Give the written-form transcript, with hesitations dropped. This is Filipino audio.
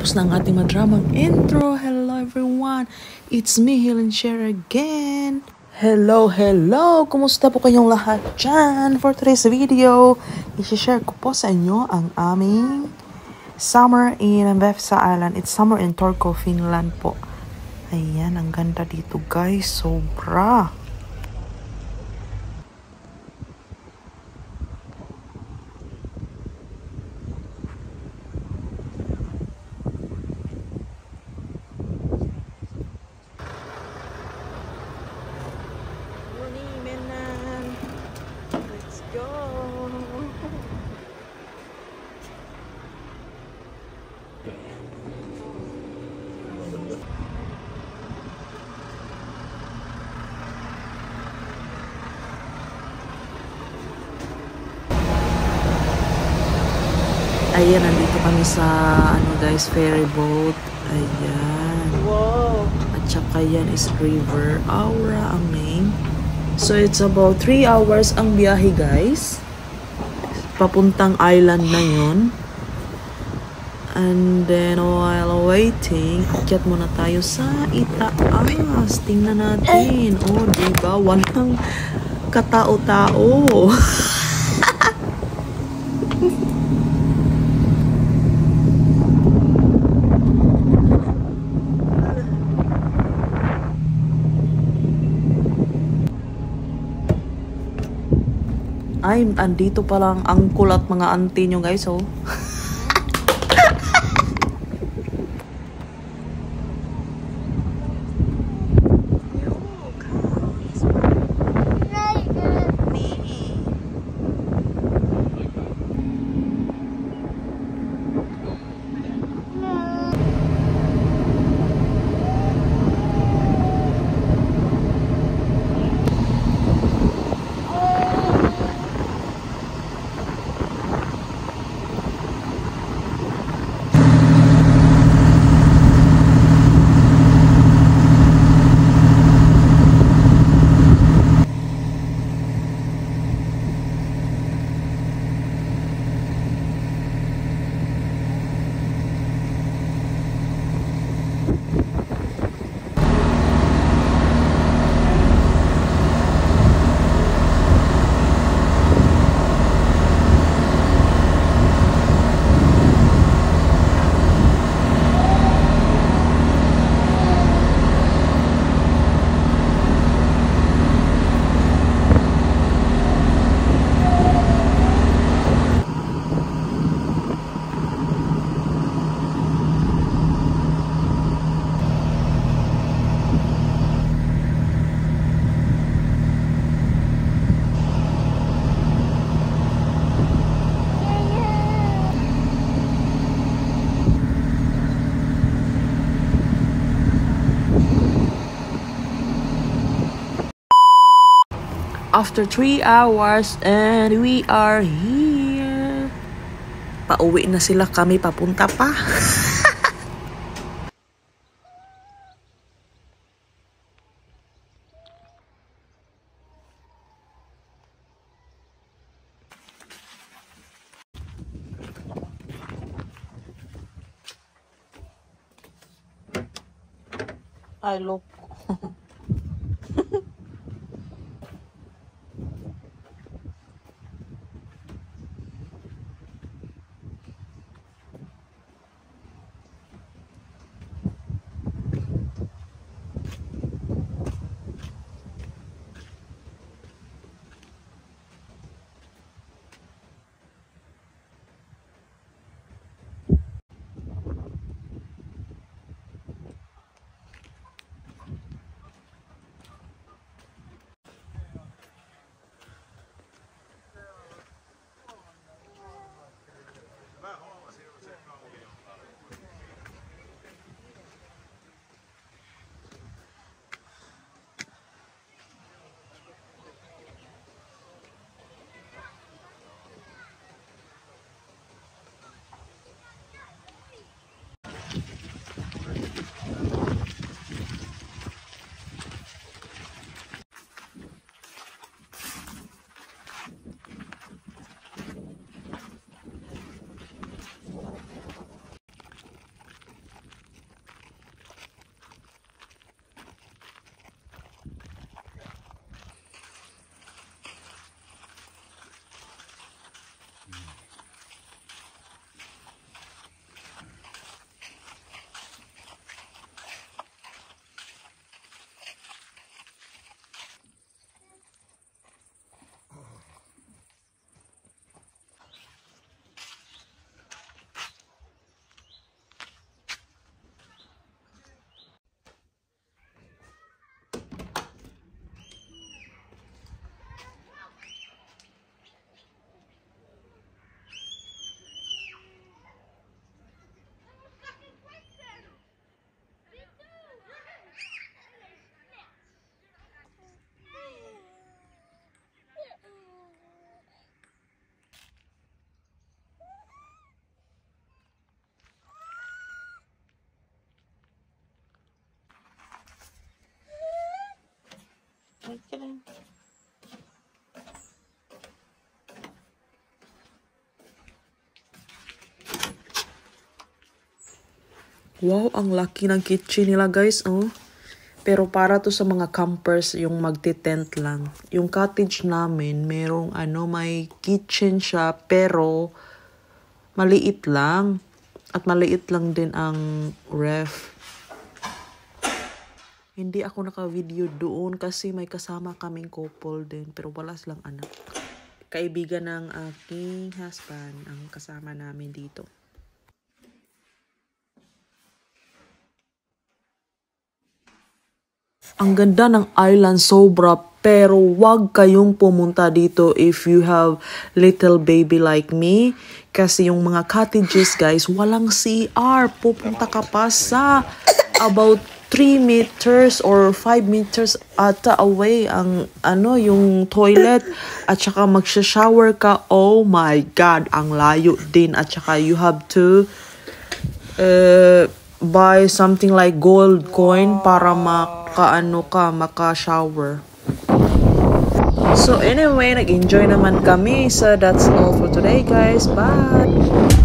Tapos na ang ating madramang intro. Hello everyone! It's me, Helen Share again. Hello! Kumusta po kayong lahat dyan? For today's video, i-share ko po sa inyo ang aming summer in Vefsa Island. It's summer in Turku, Finland po. Ayan, ang ganda dito guys. Sobra! Ayan, nandito kami sa, guys, ferry boat. Ayan. Wow! At saka yan is River Aura ang name. So, it's about 3 hours ang biyahe, guys. Papuntang island na yun. And then, while waiting, akyat muna tayo sa itaas. Tingnan natin. Oh, diba? Walang katao-tao. Ay, andito pa lang uncle at mga auntie nyo guys, oh. After 3 hours and we are here. Pauwi na sila, kami papunta pa. Ay, look. Wow, ang laki ng kitchen nila guys, oh. Pero para to sa mga campers, yung magti-tent lang. Yung cottage namin, merong may kitchen siya, pero maliit lang. At maliit lang din ang ref. Hindi ako naka-video doon kasi may kasama kaming couple din, pero wala silang anak. Kaibigan ng aking husband ang kasama namin dito. Ang ganda ng island, sobra, pero wag kayong pumunta dito if you have little baby like me. Kasi yung mga cottages guys, walang CR. Pupunta ka pa sa about 3 meters or 5 meters ata away ang yung toilet. At saka magsha-shower ka, oh my god, ang layo din. At saka you have to buy something like gold coin para maka-shower. So anyway, nag-enjoy naman kami. So that's all for today guys. Bye!